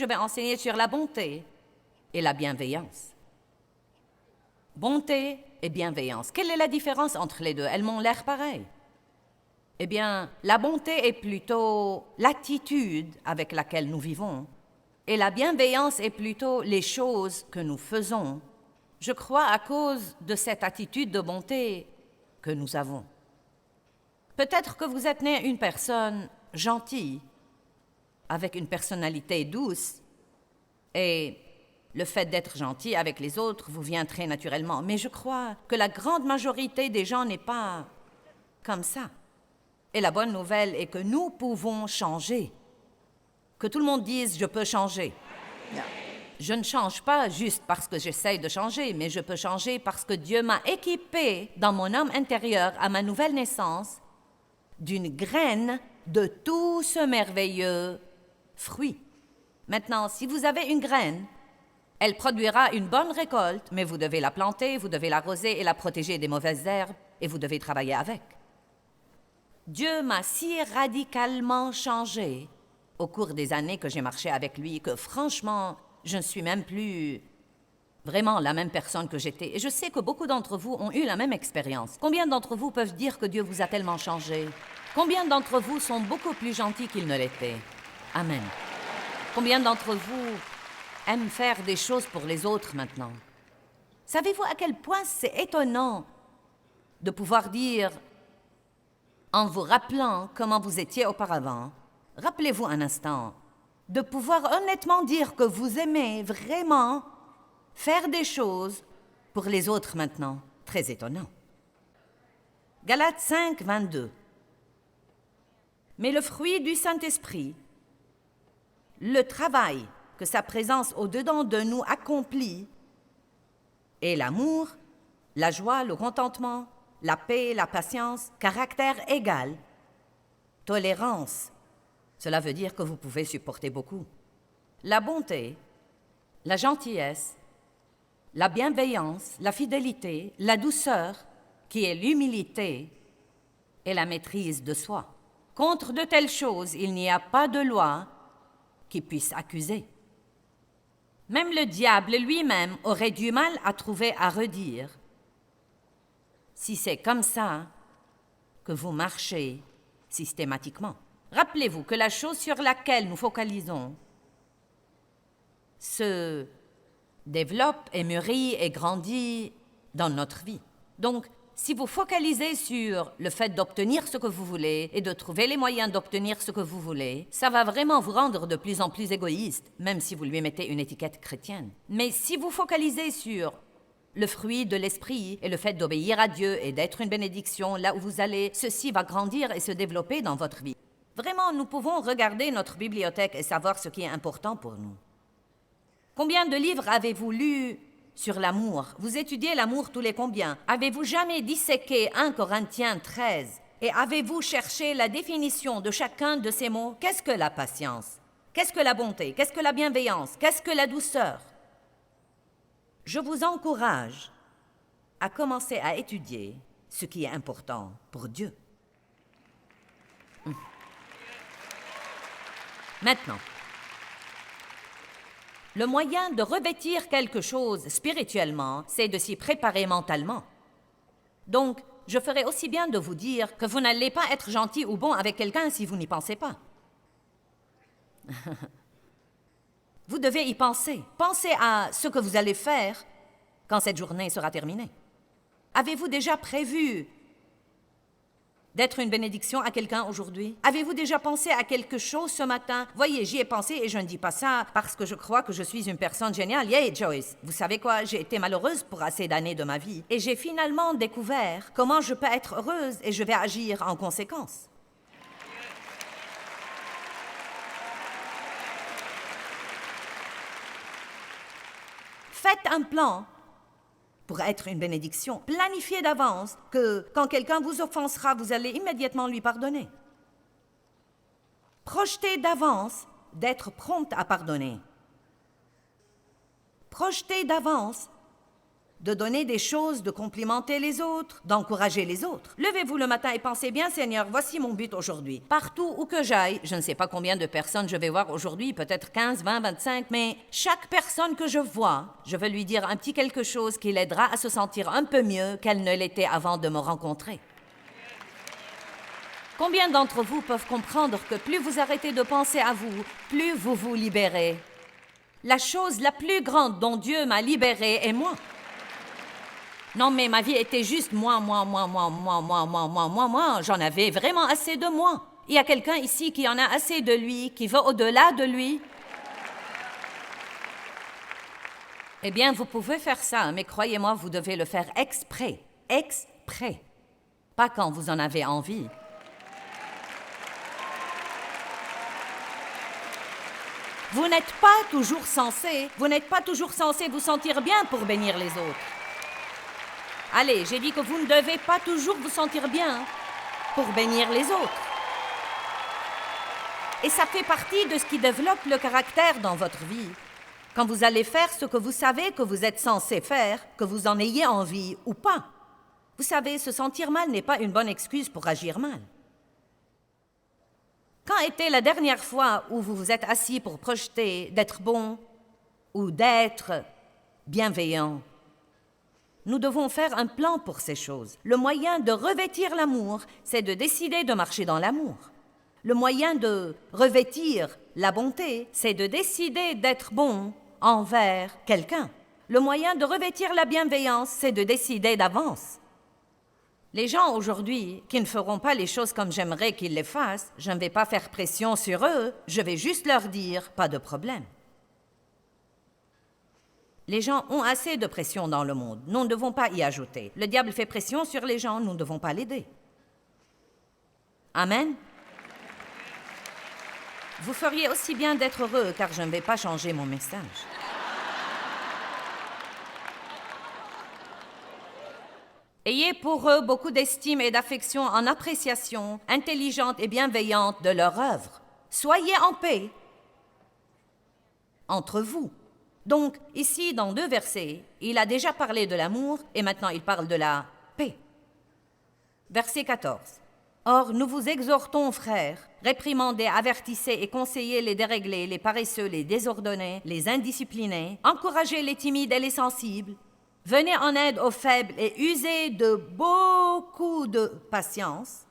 vais enseigner sur la bonté et la bienveillance. Bonté et bienveillance. Quelle est la différence entre les deux? Elles m'ont l'air pareilles. Eh bien, la bonté est plutôt l'attitude avec laquelle nous vivons, et la bienveillance est plutôt les choses que nous faisons, je crois, à cause de cette attitude de bonté que nous avons. Peut-être que vous êtes né une personne gentille, avec une personnalité douce, et le fait d'être gentil avec les autres vous vient très naturellement. Mais je crois que la grande majorité des gens n'est pas comme ça. Et la bonne nouvelle est que nous pouvons changer. Que tout le monde dise « je peux changer ». Je ne change pas juste parce que j'essaye de changer, mais je peux changer parce que Dieu m'a équipé dans mon homme intérieur à ma nouvelle naissance d'une graine de tout ce merveilleux fruit. Maintenant, si vous avez une graine, elle produira une bonne récolte, mais vous devez la planter, vous devez l'arroser et la protéger des mauvaises herbes, et vous devez travailler avec. Dieu m'a si radicalement changé au cours des années que j'ai marché avec lui que franchement, je ne suis même plus vraiment la même personne que j'étais. Et je sais que beaucoup d'entre vous ont eu la même expérience. Combien d'entre vous peuvent dire que Dieu vous a tellement changé? Combien d'entre vous sont beaucoup plus gentils qu'ils ne l'étaient? Amen. Combien d'entre vous aiment faire des choses pour les autres maintenant? Savez-vous à quel point c'est étonnant de pouvoir dire, en vous rappelant comment vous étiez auparavant, rappelez-vous un instant, de pouvoir honnêtement dire que vous aimez vraiment faire des choses pour les autres maintenant. Très étonnant. Galates 5, 22. Mais le fruit du Saint-Esprit, le travail que sa présence au-dedans de nous accomplit, est l'amour, la joie, le contentement, la paix, la patience, caractère égal, tolérance. Cela veut dire que vous pouvez supporter beaucoup. La bonté, la gentillesse, la bienveillance, la fidélité, la douceur, qui est l'humilité, et la maîtrise de soi. Contre de telles choses, il n'y a pas de loi qui puisse accuser. Même le diable lui-même aurait du mal à trouver à redire si c'est comme ça que vous marchez systématiquement. Rappelez-vous que la chose sur laquelle nous focalisons se développe et mûrit et grandit dans notre vie. Donc, si vous focalisez sur le fait d'obtenir ce que vous voulez et de trouver les moyens d'obtenir ce que vous voulez, ça va vraiment vous rendre de plus en plus égoïste, même si vous lui mettez une étiquette chrétienne. Mais si vous focalisez sur le fruit de l'esprit et le fait d'obéir à Dieu et d'être une bénédiction là où vous allez, ceci va grandir et se développer dans votre vie. Vraiment, nous pouvons regarder notre bibliothèque et savoir ce qui est important pour nous. Combien de livres avez-vous lus sur l'amour? Vous étudiez l'amour tous les combien? Avez-vous jamais disséqué 1 Corinthiens 13? Et avez-vous cherché la définition de chacun de ces mots? Qu'est-ce que la patience? Qu'est-ce que la bonté? Qu'est-ce que la bienveillance? Qu'est-ce que la douceur? Je vous encourage à commencer à étudier ce qui est important pour Dieu. Maintenant, le moyen de revêtir quelque chose spirituellement, c'est de s'y préparer mentalement. Donc, je ferais aussi bien de vous dire que vous n'allez pas être gentil ou bon avec quelqu'un si vous n'y pensez pas. Vous devez y penser. Pensez à ce que vous allez faire quand cette journée sera terminée. Avez-vous déjà prévu d'être une bénédiction à quelqu'un aujourd'hui? Avez-vous déjà pensé à quelque chose ce matin? Voyez, j'y ai pensé et je ne dis pas ça parce que je crois que je suis une personne géniale. Yeah, Joyce, vous savez quoi? J'ai été malheureuse pour assez d'années de ma vie et j'ai finalement découvert comment je peux être heureuse et je vais agir en conséquence. Faites un plan pour être une bénédiction. Planifiez d'avance que quand quelqu'un vous offensera, vous allez immédiatement lui pardonner. Projetez d'avance d'être prompte à pardonner. Projetez d'avance de donner des choses, de complimenter les autres, d'encourager les autres. Levez-vous le matin et pensez bien, Seigneur, voici mon but aujourd'hui. Partout où que j'aille, je ne sais pas combien de personnes je vais voir aujourd'hui, peut-être 15, 20, 25, mais chaque personne que je vois, je veux lui dire un petit quelque chose qui l'aidera à se sentir un peu mieux qu'elle ne l'était avant de me rencontrer. Combien d'entre vous peuvent comprendre que plus vous arrêtez de penser à vous, plus vous vous libérez? La chose la plus grande dont Dieu m'a libérée est moi. Non, mais ma vie était juste moi. J'en avais vraiment assez de moi. Il y a quelqu'un ici qui en a assez de lui, qui va au-delà de lui. Eh bien, vous pouvez faire ça, mais croyez-moi, vous devez le faire exprès. Exprès. Pas quand vous en avez envie. Vous n'êtes pas toujours censé vous sentir bien pour bénir les autres. Allez, j'ai dit que vous ne devez pas toujours vous sentir bien pour bénir les autres. Et ça fait partie de ce qui développe le caractère dans votre vie. Quand vous allez faire ce que vous savez que vous êtes censé faire, que vous en ayez envie ou pas. Vous savez, se sentir mal n'est pas une bonne excuse pour agir mal. Quand était la dernière fois où vous vous êtes assis pour projeter d'être bon ou d'être bienveillant? Nous devons faire un plan pour ces choses. Le moyen de revêtir l'amour, c'est de décider de marcher dans l'amour. Le moyen de revêtir la bonté, c'est de décider d'être bon envers quelqu'un. Le moyen de revêtir la bienveillance, c'est de décider d'avance. Les gens aujourd'hui qui ne feront pas les choses comme j'aimerais qu'ils les fassent, je ne vais pas faire pression sur eux, je vais juste leur dire « pas de problème ». Les gens ont assez de pression dans le monde. Nous ne devons pas y ajouter. Le diable fait pression sur les gens, nous ne devons pas l'aider. Amen. Vous feriez aussi bien d'être heureux, car je ne vais pas changer mon message. Ayez pour eux beaucoup d'estime et d'affection en appréciation intelligente et bienveillante de leur œuvre. Soyez en paix entre vous. Donc, ici, dans 2 versets, il a déjà parlé de l'amour et maintenant il parle de la paix. Verset 14. Or, nous vous exhortons, frères, réprimandez, avertissez et conseillez les déréglés, les paresseux, les désordonnés, les indisciplinés, encouragez les timides et les sensibles, venez en aide aux faibles et usez de beaucoup de patience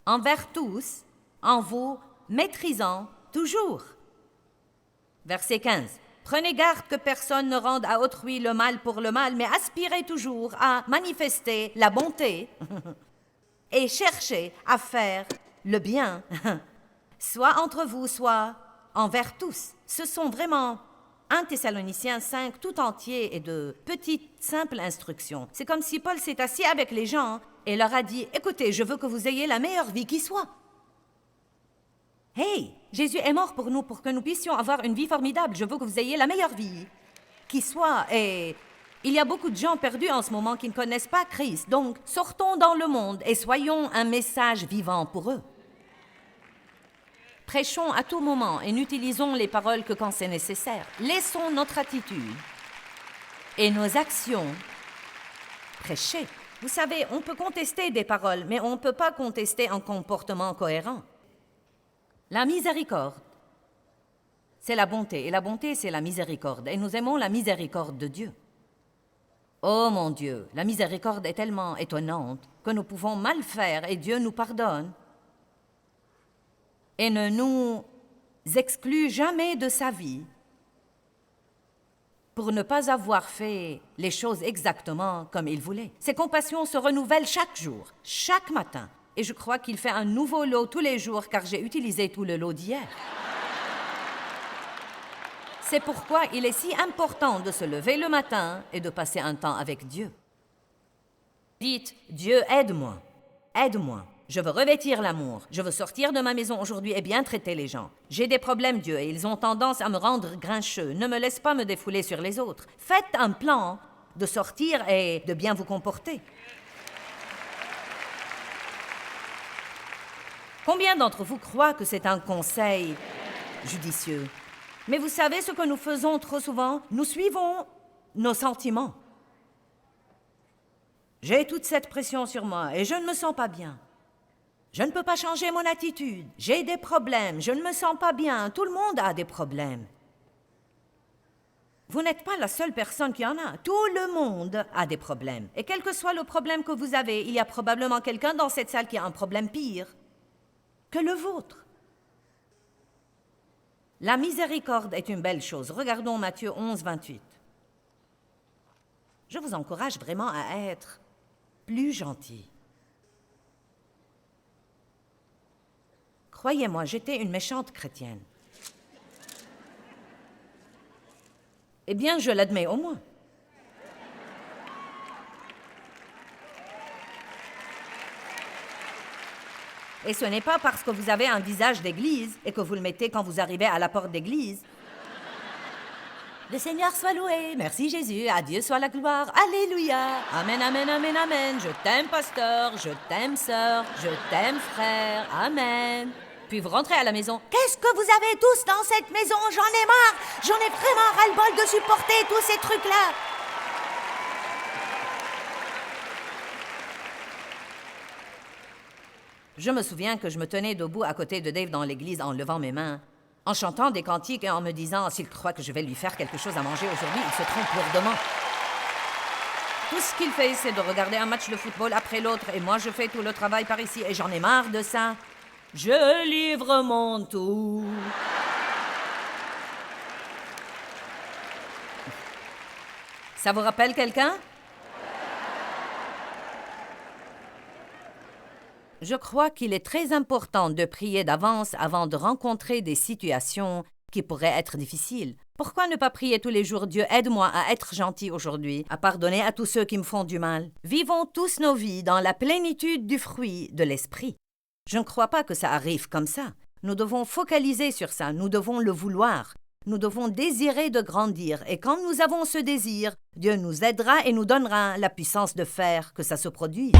envers tous, en vous maîtrisant toujours. Verset 15. Prenez garde que personne ne rende à autrui le mal pour le mal, mais aspirez toujours à manifester la bonté et cherchez à faire le bien, soit entre vous, soit envers tous. Ce sont vraiment 1 Thessaloniciens 5 tout entier et de petites, simples instructions. C'est comme si Paul s'est assis avec les gens et leur a dit « Écoutez, je veux que vous ayez la meilleure vie qui soit. » Hey, Jésus est mort pour nous, pour que nous puissions avoir une vie formidable. Je veux que vous ayez la meilleure vie qui soit. Et il y a beaucoup de gens perdus en ce moment qui ne connaissent pas Christ. Donc, sortons dans le monde et soyons un message vivant pour eux. Prêchons à tout moment et n'utilisons les paroles que quand c'est nécessaire. Laissons notre attitude et nos actions prêcher. Vous savez, on peut contester des paroles, mais on ne peut pas contester un comportement cohérent. La miséricorde, c'est la bonté, et la bonté, c'est la miséricorde, et nous aimons la miséricorde de Dieu. Oh mon Dieu, la miséricorde est tellement étonnante que nous pouvons mal faire et Dieu nous pardonne et ne nous exclut jamais de sa vie pour ne pas avoir fait les choses exactement comme il voulait. Ses compassions se renouvellent chaque jour, chaque matin. Et je crois qu'il fait un nouveau lot tous les jours car j'ai utilisé tout le lot d'hier. C'est pourquoi il est si important de se lever le matin et de passer un temps avec Dieu. Dites, Dieu, aide-moi, aide-moi. Je veux revêtir l'amour. Je veux sortir de ma maison aujourd'hui et bien traiter les gens. J'ai des problèmes, Dieu, et ils ont tendance à me rendre grincheux. Ne me laisse pas me défouler sur les autres. Faites un plan de sortir et de bien vous comporter. Combien d'entre vous croient que c'est un conseil judicieux? Mais vous savez ce que nous faisons trop souvent? Nous suivons nos sentiments. J'ai toute cette pression sur moi et je ne me sens pas bien. Je ne peux pas changer mon attitude. J'ai des problèmes, je ne me sens pas bien. Tout le monde a des problèmes. Vous n'êtes pas la seule personne qui en a. Tout le monde a des problèmes. Et quel que soit le problème que vous avez, il y a probablement quelqu'un dans cette salle qui a un problème pire que le vôtre. La miséricorde est une belle chose. Regardons Matthieu 11, 28. Je vous encourage vraiment à être plus gentil. Croyez-moi, j'étais une méchante chrétienne. Eh bien, je l'admets au moins. Et ce n'est pas parce que vous avez un visage d'église et que vous le mettez quand vous arrivez à la porte d'église. Le Seigneur soit loué. Merci Jésus. À Dieu soit la gloire. Alléluia. Amen, amen, amen, amen. Je t'aime, pasteur. Je t'aime, sœur. Je t'aime, frère. Amen. Puis vous rentrez à la maison. Qu'est-ce que vous avez tous dans cette maison? J'en ai marre. J'en ai vraiment ras-le-bol de supporter tous ces trucs-là. Je me souviens que je me tenais debout à côté de Dave dans l'église en levant mes mains, en chantant des cantiques et en me disant « S'il croit que je vais lui faire quelque chose à manger aujourd'hui, il se trompe lourdement. » Tout ce qu'il fait, c'est de regarder un match de football après l'autre et moi, je fais tout le travail par ici et j'en ai marre de ça. Je livre mon tout. Ça vous rappelle quelqu'un? Je crois qu'il est très important de prier d'avance avant de rencontrer des situations qui pourraient être difficiles. Pourquoi ne pas prier tous les jours « Dieu, aide-moi à être gentil aujourd'hui, à pardonner à tous ceux qui me font du mal ». Vivons tous nos vies dans la plénitude du fruit de l'esprit. Je ne crois pas que ça arrive comme ça. Nous devons focaliser sur ça, nous devons le vouloir. Nous devons désirer de grandir et quand nous avons ce désir, Dieu nous aidera et nous donnera la puissance de faire que ça se produise.